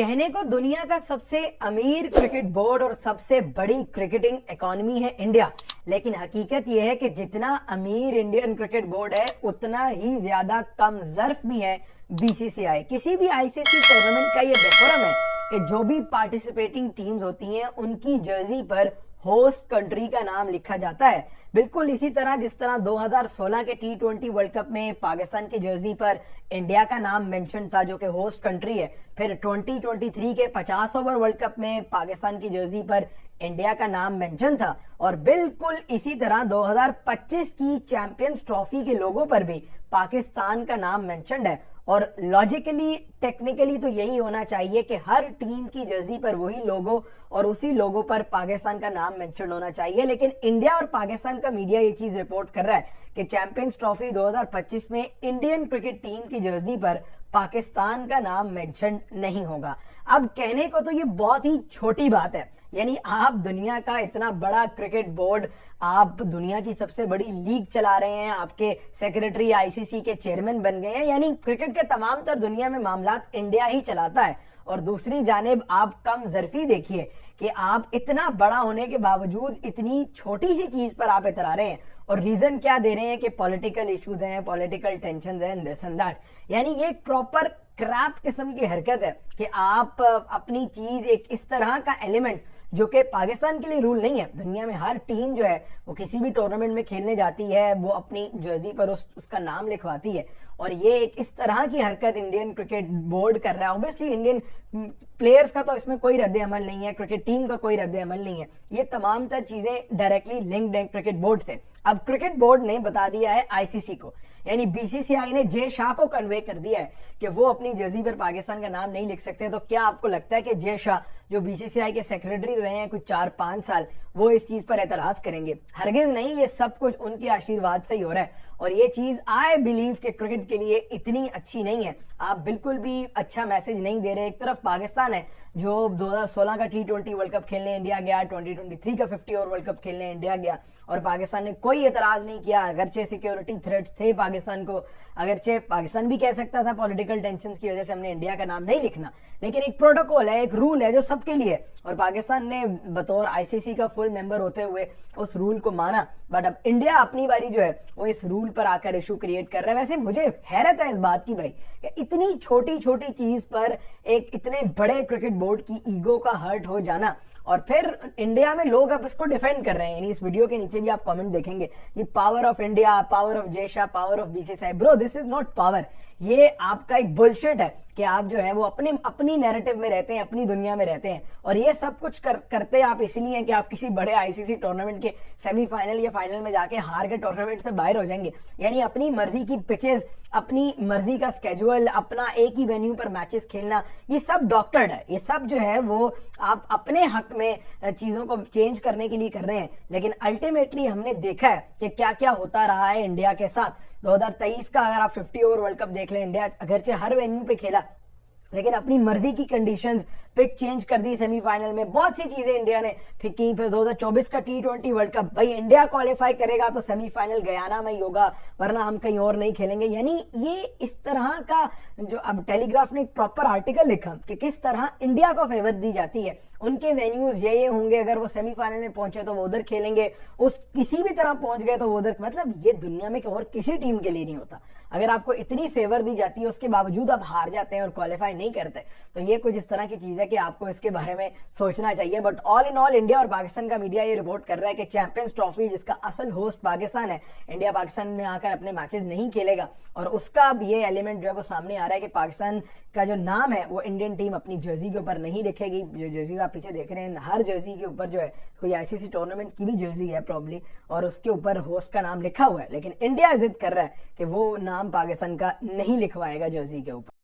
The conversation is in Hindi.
कहने को दुनिया का सबसे अमीर क्रिकेट बोर्ड और सबसे बड़ी क्रिकेटिंग इकोनॉमी है इंडिया, लेकिन हकीकत यह है कि जितना अमीर इंडियन क्रिकेट बोर्ड है उतना ही ज्यादा कम ज़र्फ भी है बीसीसीआई। किसी भी आईसीसी टूर्नामेंट का ये डेकोरम है कि जो भी पार्टिसिपेटिंग टीम्स होती हैं उनकी जर्सी पर होस्ट कंट्री का नाम लिखा जाता है। बिल्कुल इसी तरह जिस तरह 2016 के T20 वर्ल्ड कप में पाकिस्तान की जर्सी पर इंडिया का नाम मेंशन था जो कि होस्ट कंट्री है, फिर 2023 के 50 ओवर वर्ल्ड कप में पाकिस्तान की जर्सी पर इंडिया का नाम मेंशन था, और बिल्कुल इसी तरह 2025 की चैंपियंस ट्रॉफी के लोगों पर भी पाकिस्तान का नाम मेंशन्ड है। और लॉजिकली टेक्निकली तो यही होना चाहिए कि हर टीम की जर्सी पर वही लोगो और उसी लोगो पर पाकिस्तान का नाम मेंशन होना चाहिए, लेकिन इंडिया और पाकिस्तान का मीडिया ये चीज रिपोर्ट कर रहा है कि चैंपियंस ट्रॉफी 2025 में इंडियन क्रिकेट टीम की जर्सी पर पाकिस्तान का नाम मेंशन नहीं होगा। अब कहने को तो ये बहुत ही छोटी बात है, यानी आप दुनिया का इतना बड़ा क्रिकेट बोर्ड, आप दुनिया की सबसे बड़ी लीग चला रहे हैं, आपके सेक्रेटरी आईसीसी के चेयरमैन बन गए हैं, यानी क्रिकेट के तमाम तर दुनिया में मामलात इंडिया ही चलाता है। और दूसरी जानिब आप कम ज़र्फी देखिए कि आप इतना बड़ा होने के बावजूद इतनी छोटी सी चीज पर आप इतरा रहे हैं, और रीजन क्या दे रहे हैं कि पॉलिटिकल इश्यूज हैं, पॉलिटिकल टेंशन है, दिस एंड दैट। यानी ये एक प्रॉपर क्रैप किस्म की हरकत है कि आप अपनी चीज एक इस तरह का एलिमेंट जो कि पाकिस्तान के लिए रूल नहीं है, दुनिया में हर टीम जो है वो किसी भी टूर्नामेंट में खेलने जाती है वो अपनी जर्सी पर उसका नाम लिखवाती है, और ये एक इस तरह की हरकत इंडियन क्रिकेट बोर्ड कर रहा है। ऑब्वियसली इंडियन प्लेयर्स का तो इसमें कोई रद्द अमल नहीं है, क्रिकेट टीम का कोई रद्द अमल नहीं है, ये तमाम तर चीजें डायरेक्टली लिंक्ड है क्रिकेट बोर्ड से। अब क्रिकेट बोर्ड ने बता दिया है आईसीसी को, यानी बीसीसीआई ने जय शाह को कन्वे कर दिया है कि वो अपनी जर्सी पर पाकिस्तान का नाम नहीं लिख सकते। तो क्या आपको लगता है कि जय शाह जो बीसीसीआई के सेक्रेटरी रहे हैं कुछ 4-5 साल, वो इस चीज पर एतराज करेंगे? हरगिज नहीं, ये सब कुछ उनके आशीर्वाद से ही हो रहा है, और ये चीज आई बिलीव कि क्रिकेट के लिए इतनी अच्छी नहीं है। आप बिल्कुल भी अच्छा मैसेज नहीं दे रहे। एक तरफ पाकिस्तान है जो 2016 का T20 वर्ल्ड कप खेलने इंडिया गया, 2023 का 50 ओवर वर्ल्ड कप खेलने इंडिया गया, और पाकिस्तान ने कोई एतराज नहीं किया, अगरचे सिक्योरिटी थ्रेट्स थे पाकिस्तान को, अगरचे पाकिस्तान भी कह सकता था पॉलिटिकल टेंशन की वजह से हमने इंडिया का नाम नहीं लिखना, लेकिन एक प्रोटोकॉल है, एक रूल है जो सबके लिए, और पाकिस्तान ने बतौर आईसीसी का फुल मेंबर होते हुए उस रूल को माना। बट अब इंडिया अपनी बारी जो है वो इस रूल पर आकर इशू क्रिएट कर रहा है। वैसे मुझे हैरत है इस बात की भाई कि इतनी छोटी छोटी चीज पर एक इतने बड़े क्रिकेट बोर्ड की ईगो का हर्ट हो जाना, और फिर इंडिया में लोग अब इसको डिफेंड कर रहे हैं। यानी इस वीडियो के नीचे भी आप कमेंट देखेंगे ये power of India, power of Jay Shah, power of BCCI. Bro, this is not power, ये आपका एक बुलशिट है कि आप जो है वो अपनी नैरेटिव में रहते हैं, अपनी दुनिया में रहते हैं, और ये सब कुछ करते आप इसलिए कि आप किसी बड़े आईसीसी टूर्नामेंट के सेमीफाइनल या फाइनल में जाके हार के टूर्नामेंट से बाहर हो जाएंगे। यानी अपनी मर्जी की पिचेस, अपनी मर्जी का स्केड्यूल, अपना एक ही वेन्यू पर मैचेस खेलना, ये सब डॉक्टर्ड है। ये सब जो है वो आप अपने हक में चीजों को चेंज करने के लिए कर रहे हैं, लेकिन अल्टीमेटली हमने देखा है कि क्या क्या होता रहा है इंडिया के साथ। 2023 का अगर आप 50 ओवर वर्ल्ड कप देख लें, इंडिया अगरचे हर वेन्यू पे खेला, लेकिन अपनी मर्जी की कंडीशंस पिच चेंज कर दी सेमीफाइनल में, बहुत सी चीजें इंडिया ने फिर की। फिर 2024 का T20 वर्ल्ड कप, भाई इंडिया क्वालिफाई करेगा तो सेमीफाइनल गयाना में ही होगा, वरना हम कहीं और नहीं खेलेंगे। यानी ये इस तरह का जो अब टेलीग्राफ ने एक प्रॉपर आर्टिकल लिखा कि किस तरह इंडिया को फेवर दी जाती है, उनके वेन्यूज ये होंगे, अगर वो सेमीफाइनल में पहुंचे तो वो उधर खेलेंगे, उस किसी भी तरह पहुंच गए तो वो उधर। मतलब ये दुनिया में और किसी टीम के लिए नहीं होता। अगर आपको इतनी फेवर दी जाती है उसके बावजूद आप हार जाते हैं और क्वालिफाई नहीं करते, तो ये कुछ इस तरह की चीज है कि आपको इसके बारे में सोचना चाहिए। But all in all India और पाकिस्तान का मीडिया ये रिपोर्ट कर रहा है कि चैंपियंस ट्रॉफी जिसका असल होस्ट पाकिस्तान है, इंडिया पाकिस्तान में आकर अपने मैचेस नहीं खेलेगा, और उसका अब ये एलिमेंट जो है वो सामने आ रहा है कि पाकिस्तान का जो नाम है वो इंडियन टीम अपनी जर्सी के ऊपर नहीं लिखेगी। जो जर्सी आप पीछे देख रहे हैं, हर जर्सी के ऊपर जो है कोई आईसीसी टूर्नामेंट की भी जर्सी है प्रॉब्ली, और उसके ऊपर होस्ट का नाम लिखा हुआ है, लेकिन इंडिया जिद कर रहा है कि वो नाम पाकिस्तान का नहीं लिखवाएगा जर्सी के ऊपर।